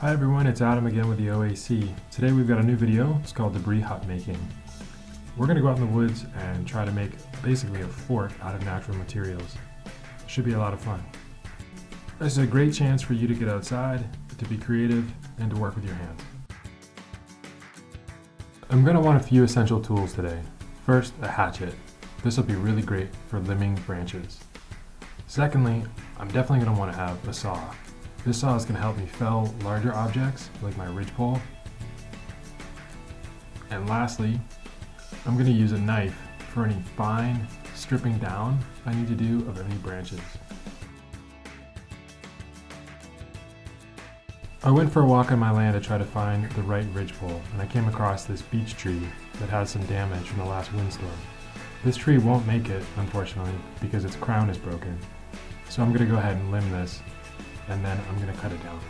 Hi everyone, it's Adam again with the OAC. Today we've got a new video. It's called debris hut making. We're going to go out in the woods and try to make basically a fort out of natural materials. Should be a lot of fun. This is a great chance for you to get outside, to be creative, and to work with your hands. I'm going to want a few essential tools today. First, a hatchet. This will be really great for limbing branches. Secondly, I'm definitely going to want to have a saw. This saw is going to help me fell larger objects like my ridgepole. And lastly, I'm going to use a knife for any fine stripping down I need to do of any branches. I went for a walk on my land to try to find the right ridgepole, and I came across this beech tree that has some damage from the last windstorm. This tree won't make it, unfortunately, because its crown is broken. So I'm going to go ahead and limb this, and then I'm going to cut it down.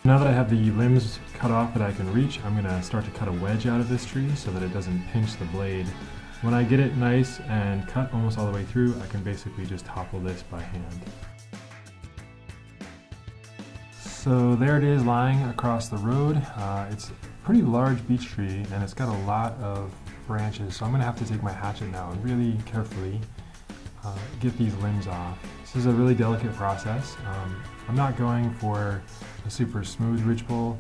Now that I have the limbs cut off that I can reach, I'm going to start to cut a wedge out of this tree so that it doesn't pinch the blade. When I get it nice and cut almost all the way through, I can basically just topple this by hand. So there it is lying across the road. It's a pretty large beech tree and it's got a lot of branches, so I'm going to have to take my hatchet now and really carefully get these limbs off. This is a really delicate process. I'm not going for a super smooth ridgepole,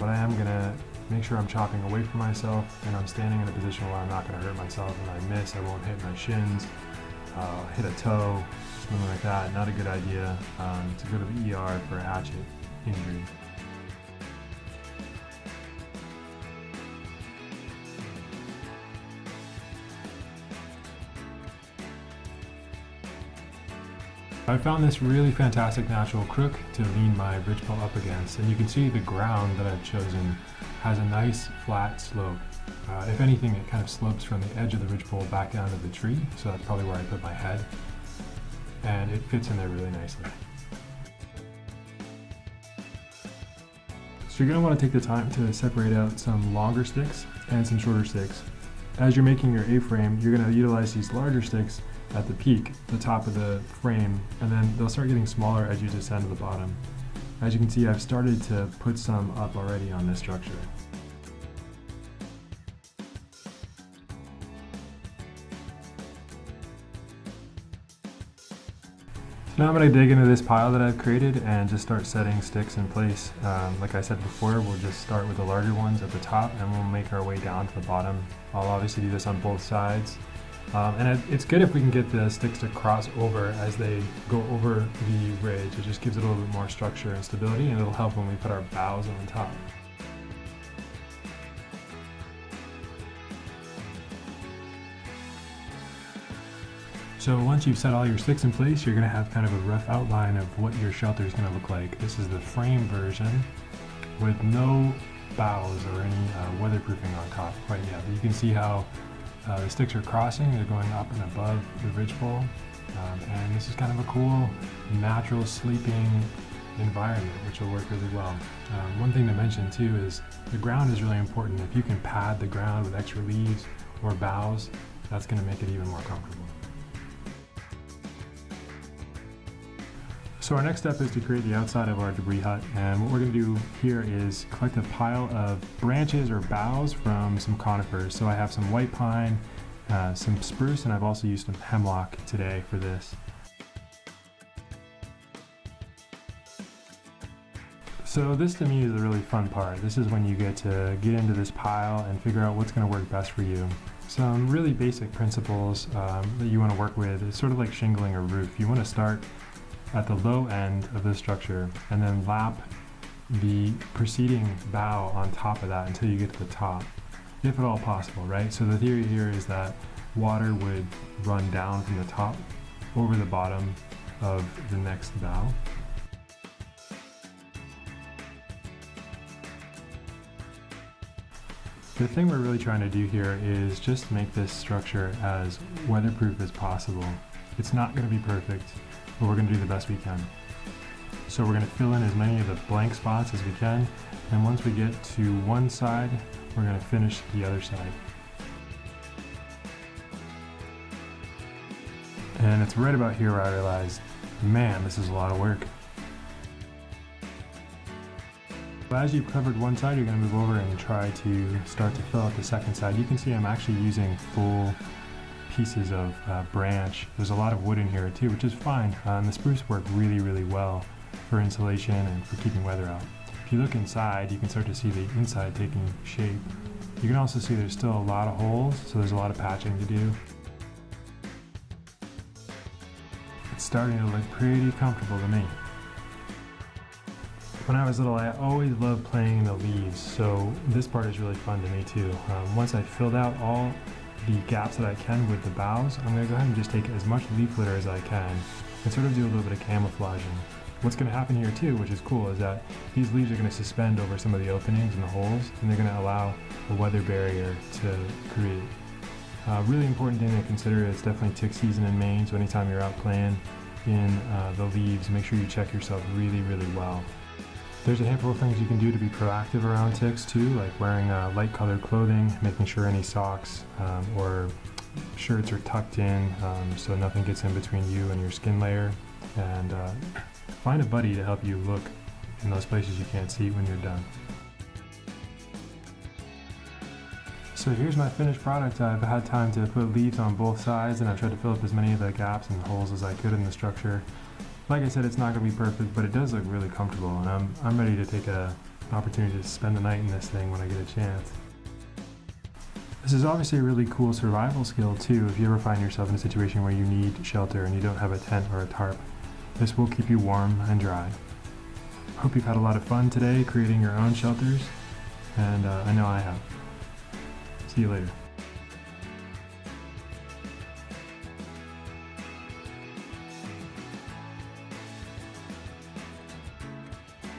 but I am going to make sure I'm chopping away from myself and I'm standing in a position where I'm not going to hurt myself. When I miss, I won't hit my shins, hit a toe, something like that. Not a good idea to go to the ER for a hatchet injury. I found this really fantastic natural crook to lean my ridgepole up against, and you can see the ground that I've chosen has a nice flat slope. If anything, it kind of slopes from the edge of the ridgepole back down to the tree, so that's probably where I put my head, and it fits in there really nicely. So you're going to want to take the time to separate out some longer sticks and some shorter sticks. As you're making your A-frame, you're going to utilize these larger sticks at the peak, the top of the frame, and then they'll start getting smaller as you descend to the bottom. As you can see, I've started to put some up already on this structure. So now I'm going to dig into this pile that I've created and just start setting sticks in place. Like I said before, we'll just start with the larger ones at the top and we'll make our way down to the bottom. I'll obviously do this on both sides. And it's good if we can get the sticks to cross over as they go over the ridge. It just gives it a little bit more structure and stability, and it'll help when we put our boughs on top. So once you've set all your sticks in place, you're going to have kind of a rough outline of what your shelter is going to look like. This is the frame version with no boughs or any weatherproofing on top quite yet. But you can see how the sticks are crossing, they're going up and above the ridgepole, and this is kind of a cool natural sleeping environment which will work really well. One thing to mention too is the ground is really important. If you can pad the ground with extra leaves or boughs, that's going to make it even more comfortable. So our next step is to create the outside of our debris hut, and what we're going to do here is collect a pile of branches or boughs from some conifers. So I have some white pine, some spruce, and I've also used some hemlock today for this. So this to me is a really fun part. This is when you get to get into this pile and figure out what's going to work best for you. Some really basic principles that you want to work with is sort of like shingling a roof. You want to start at the low end of the structure and then lap the preceding bough on top of that until you get to the top, if at all possible, right? So the theory here is that water would run down from the top over the bottom of the next bough. The thing we're really trying to do here is just make this structure as weatherproof as possible. It's not going to be perfect, but we're going to do the best we can. So we're going to fill in as many of the blank spots as we can, and once we get to one side, we're going to finish the other side. And it's right about here where I realized, man, this is a lot of work. As you've covered one side, you're going to move over and try to start to fill out the second side. You can see I'm actually using full pieces of branch. There's a lot of wood in here too, which is fine. And the spruce work really, really well for insulation and for keeping weather out. If you look inside, you can start to see the inside taking shape. You can also see there's still a lot of holes, so there's a lot of patching to do. It's starting to look pretty comfortable to me. When I was little, I always loved playing in the leaves, so this part is really fun to me too. Once I filled out all the gaps that I can with the boughs, I'm going to go ahead and just take as much leaf litter as I can and sort of do a little bit of camouflaging. What's going to happen here too, which is cool, is that these leaves are going to suspend over some of the openings and the holes, and they're going to allow a weather barrier to create. Really important thing to consider is definitely tick season in Maine, so anytime you're out playing in the leaves, make sure you check yourself really, really well. There's a handful of things you can do to be proactive around ticks too, like wearing light colored clothing, making sure any socks or shirts are tucked in so nothing gets in between you and your skin layer, and find a buddy to help you look in those places you can't see when you're done. So here's my finished product. I've had time to put leaves on both sides, and I've tried to fill up as many of the gaps and holes as I could in the structure. Like I said, it's not going to be perfect, but it does look really comfortable, and I'm ready to take an opportunity to spend the night in this thing when I get a chance. This is obviously a really cool survival skill too if you ever find yourself in a situation where you need shelter and you don't have a tent or a tarp. This will keep you warm and dry. Hope you've had a lot of fun today creating your own shelters, and I know I have. See you later.